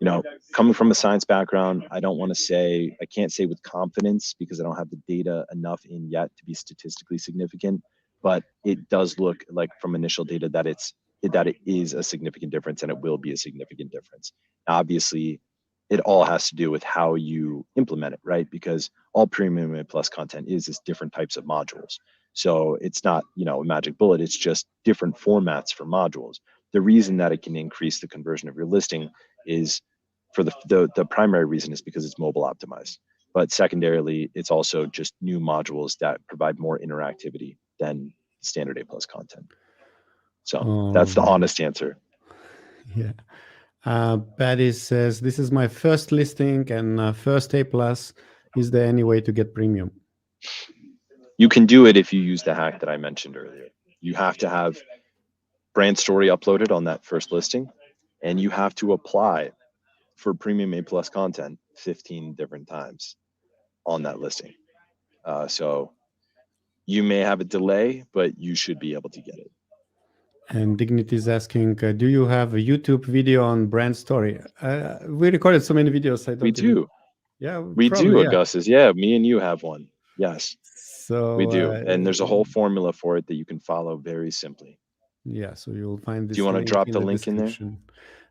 [SPEAKER 2] you know, coming from a science background, I don't want to say, I can't say with confidence because I don't have the data enough in yet to be statistically significant, but it does look like from initial data that it is a significant difference and it will be a significant difference. Now, obviously, it all has to do with how you implement it, right? Because all premium and plus content is different types of modules. So it's not, you know, a magic bullet, it's just different formats for modules. The reason that it can increase the conversion of your listing is for the primary reason is because it's mobile optimized. But secondarily, it's also just new modules that provide more interactivity than standard A plus content. So that's the honest answer.
[SPEAKER 1] Yeah. Patty says, this is my first listing and first A plus. Is there any way to get premium?
[SPEAKER 2] You can do it if you use the hack that I mentioned earlier. You have to have brand story uploaded on that first listing, and you have to apply for premium A plus content 15 different times on that listing. So you may have a delay, but you should be able to get it.
[SPEAKER 1] And Dignity is asking, do you have a YouTube video on brand story? We recorded so many videos. I don't
[SPEAKER 2] We
[SPEAKER 1] even.
[SPEAKER 2] do.
[SPEAKER 1] Yeah,
[SPEAKER 2] We
[SPEAKER 1] probably,
[SPEAKER 2] do,
[SPEAKER 1] yeah.
[SPEAKER 2] Augustus. Yeah, me and you have one. Yes,
[SPEAKER 1] So
[SPEAKER 2] we do. And there's a whole formula for it that you can follow very simply.
[SPEAKER 1] yeah, so you'll find this.
[SPEAKER 2] Do you want to drop
[SPEAKER 1] in
[SPEAKER 2] the link in there?
[SPEAKER 1] description.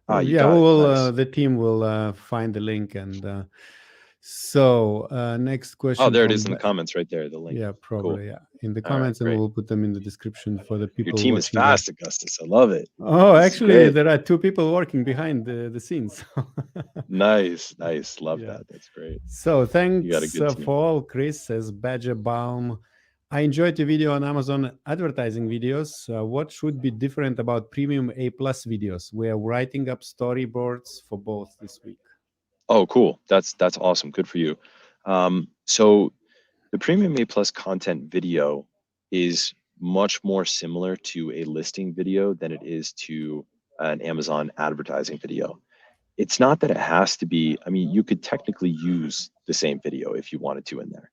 [SPEAKER 2] You
[SPEAKER 1] Yeah,
[SPEAKER 2] got
[SPEAKER 1] we
[SPEAKER 2] it.
[SPEAKER 1] will.
[SPEAKER 2] Nice.
[SPEAKER 1] The team will find the link, and so next question.
[SPEAKER 2] Oh, there it
[SPEAKER 1] from
[SPEAKER 2] is in the comments right there. The link.
[SPEAKER 1] Yeah, probably.
[SPEAKER 2] Cool.
[SPEAKER 1] Yeah, in the
[SPEAKER 2] All right,
[SPEAKER 1] comments, and
[SPEAKER 2] great.
[SPEAKER 1] we'll put them in the description for the people.
[SPEAKER 2] Your team is
[SPEAKER 1] watching
[SPEAKER 2] fast, Augustus. I love it.
[SPEAKER 1] Oh,
[SPEAKER 2] This is
[SPEAKER 1] actually,
[SPEAKER 2] great.
[SPEAKER 1] there are two people working behind the scenes.
[SPEAKER 2] Nice. Love
[SPEAKER 1] Yeah.
[SPEAKER 2] that. That's great.
[SPEAKER 1] So thanks
[SPEAKER 2] You got a good team.
[SPEAKER 1] for all, Chris, says Badger Baum. I enjoyed the video on Amazon advertising videos. What should be different about premium A plus videos? We are writing up storyboards for both this week.
[SPEAKER 2] Oh, cool. That's awesome. Good for you. So the premium A plus content video is much more similar to a listing video than it is to an Amazon advertising video. It's not that it has to be, I mean, you could technically use the same video if you wanted to in there.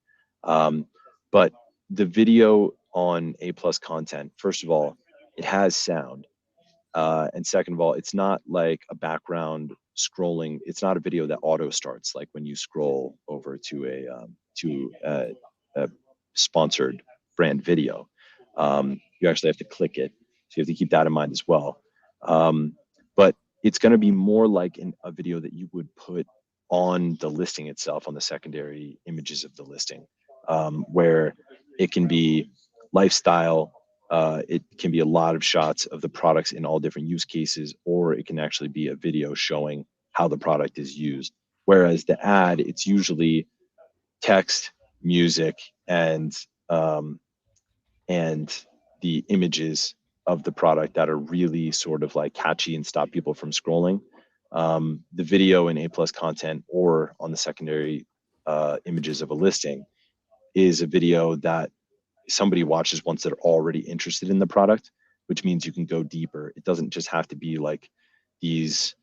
[SPEAKER 2] But the video on A plus content, first of all, it has sound. And second of all, it's not like a background scrolling. It's not a video that auto starts like when you scroll over to a sponsored brand video. You actually have to click it, so you have to keep that in mind as well. But it's going to be more like a video that you would put on the listing itself, on the secondary images of the listing, where it can be lifestyle. It can be a lot of shots of the products in all different use cases, or it can actually be a video showing how the product is used. Whereas the ad, it's usually text, music, and the images of the product that are really sort of like catchy and stop people from scrolling. The video in A plus content or on the secondary images of a listing is a video that somebody watches once they're already interested in the product, which means you can go deeper. It doesn't just have to be like these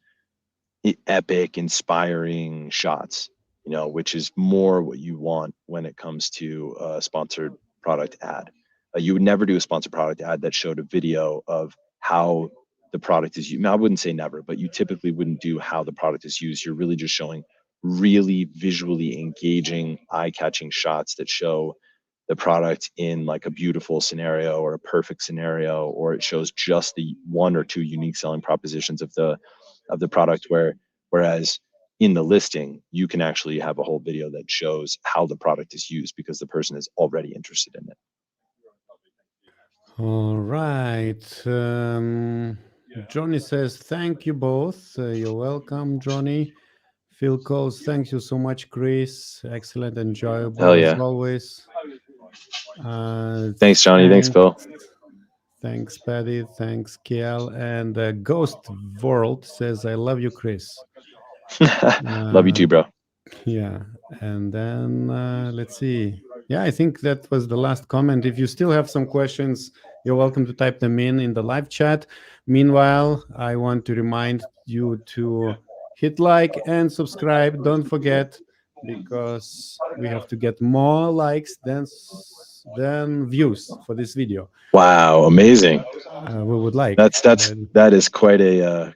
[SPEAKER 2] epic, inspiring shots, which is more what you want when it comes to a sponsored product ad. You would never do a sponsored product ad that showed a video of how the product is used. Now, I wouldn't say never, but you typically wouldn't do how the product is used. You're really just showing really visually engaging, eye-catching shots that show the product in like a beautiful scenario or a perfect scenario, or it shows just the one or two unique selling propositions of the product, whereas in the listing, you can actually have a whole video that shows how the product is used because the person is already interested in it.
[SPEAKER 1] All right. Johnny says, thank you both. You're welcome, Johnny. Phil calls, thank you so much, Chris. Excellent, enjoyable
[SPEAKER 2] Hell yeah.
[SPEAKER 1] as always.
[SPEAKER 2] Thanks, Johnny. Thanks, Phil.
[SPEAKER 1] Thanks, Paddy. Thanks, Kiel. And Ghost World says, I love you, Chris.
[SPEAKER 2] Love you too, bro.
[SPEAKER 1] Yeah. And then let's see. Yeah, I think that was the last comment. If you still have some questions, you're welcome to type them in the live chat. Meanwhile, I want to remind you to hit like and subscribe. Don't forget, because we have to get more likes than views for this video.
[SPEAKER 2] Wow, amazing.
[SPEAKER 1] We would like.
[SPEAKER 2] That is quite a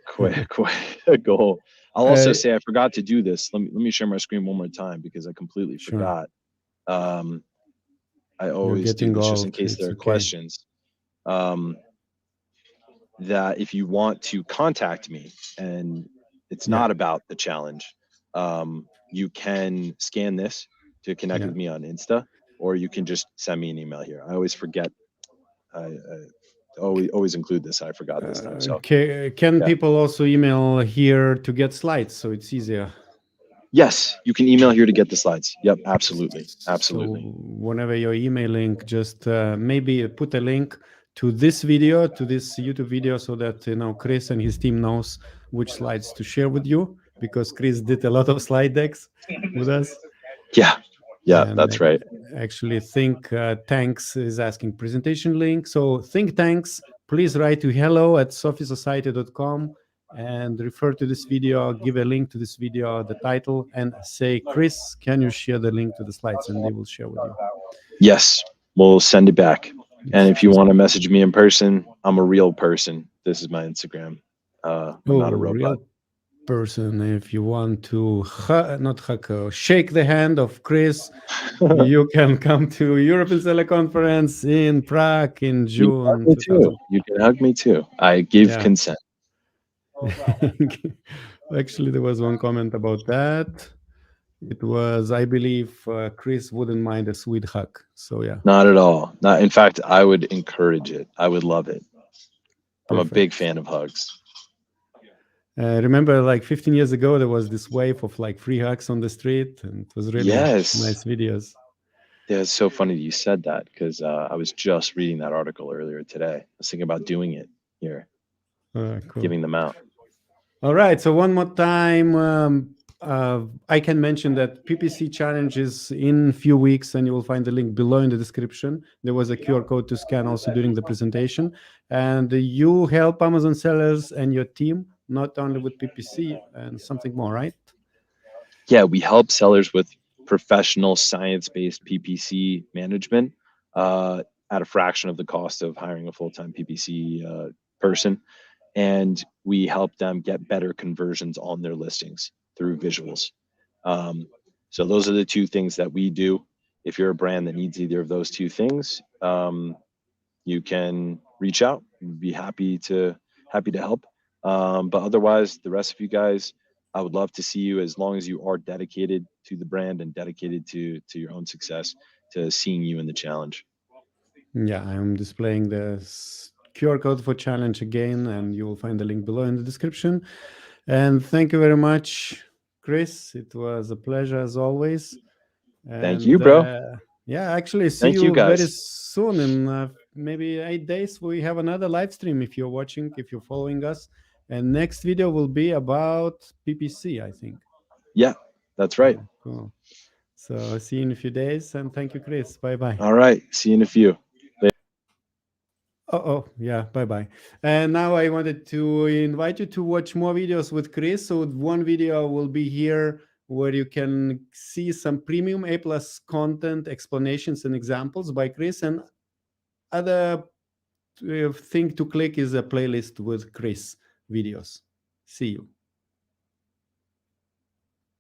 [SPEAKER 2] goal. I'll also say I forgot to do this. Let me share my screen one more time because I completely forgot. I always do this just in case there are questions. That if you want to contact me and it's not about the challenge, you can scan this to connect with me on Insta, or you can just send me an email here. I always forget. I always include this. I forgot this time. So
[SPEAKER 1] can people also email here to get slides so it's easier?
[SPEAKER 2] Yes, you can email here to get the slides. Yep, absolutely.
[SPEAKER 1] So whenever you're emailing, just maybe put a link to this video, to this YouTube video, so that Chris and his team knows which slides to share with you, because Chris did a lot of slide decks with us.
[SPEAKER 2] Yeah, that's right.
[SPEAKER 1] Actually, Think Tanks is asking presentation link. So Think Tanks, please write to hello@sophiesociety.com and refer to this video, give a link to this video, the title, and say, Chris, can you share the link to the slides? And they will share with you.
[SPEAKER 2] Yes, we'll send it back. And if you want to message me in person, I'm a real person. This is my Instagram. I'm not a robot.
[SPEAKER 1] Real person. If you want to shake the hand of Chris, you can come to European Seller Conference in Prague in June.
[SPEAKER 2] You can hug me too. I give consent.
[SPEAKER 1] Actually, there was one comment about that. It was, I believe, Chris wouldn't mind a sweet hug. So yeah.
[SPEAKER 2] Not at all. Not. In fact, I would encourage it. I would love it. I'm a big fan of hugs.
[SPEAKER 1] Remember, like 15 years ago, there was this wave of like free hugs on the street, and it was really nice videos.
[SPEAKER 2] Yeah, it's so funny that you said that, because I was just reading that article earlier today. I was thinking about doing it here,
[SPEAKER 1] cool.
[SPEAKER 2] giving them out.
[SPEAKER 1] All right. So one more time, I can mention that PPC challenge is in a few weeks, and you will find the link below in the description. There was a QR code to scan also during the presentation. And you help Amazon sellers and your team, not only with PPC and something more, right?
[SPEAKER 2] Yeah, we help sellers with professional science-based PPC management at a fraction of the cost of hiring a full-time PPC person. And we help them get better conversions on their listings through visuals. So those are the two things that we do. If you're a brand that needs either of those two things, you can reach out. We'd be happy to help. But otherwise, the rest of you guys, I would love to see you, as long as you are dedicated to the brand and dedicated to your own success, to seeing you in the challenge.
[SPEAKER 1] Yeah, I'm displaying the QR code for challenge again, and you will find the link below in the description. And thank you very much, Chris. It was a pleasure as always. And,
[SPEAKER 2] thank you, bro.
[SPEAKER 1] Yeah, actually, see you very soon. In maybe 8 days, we have another live stream if you're watching, if you're following us. And next video will be about PPC, I think.
[SPEAKER 2] Yeah, that's right.
[SPEAKER 1] Yeah, cool. So see you in a few days, and thank you, Chris. Bye-bye.
[SPEAKER 2] All right. See you in a few.
[SPEAKER 1] Yeah, bye-bye. And now I wanted to invite you to watch more videos with Chris. So one video will be here where you can see some premium A+ content, explanations and examples by Chris. And other thing to click is a playlist with Chris videos. See you.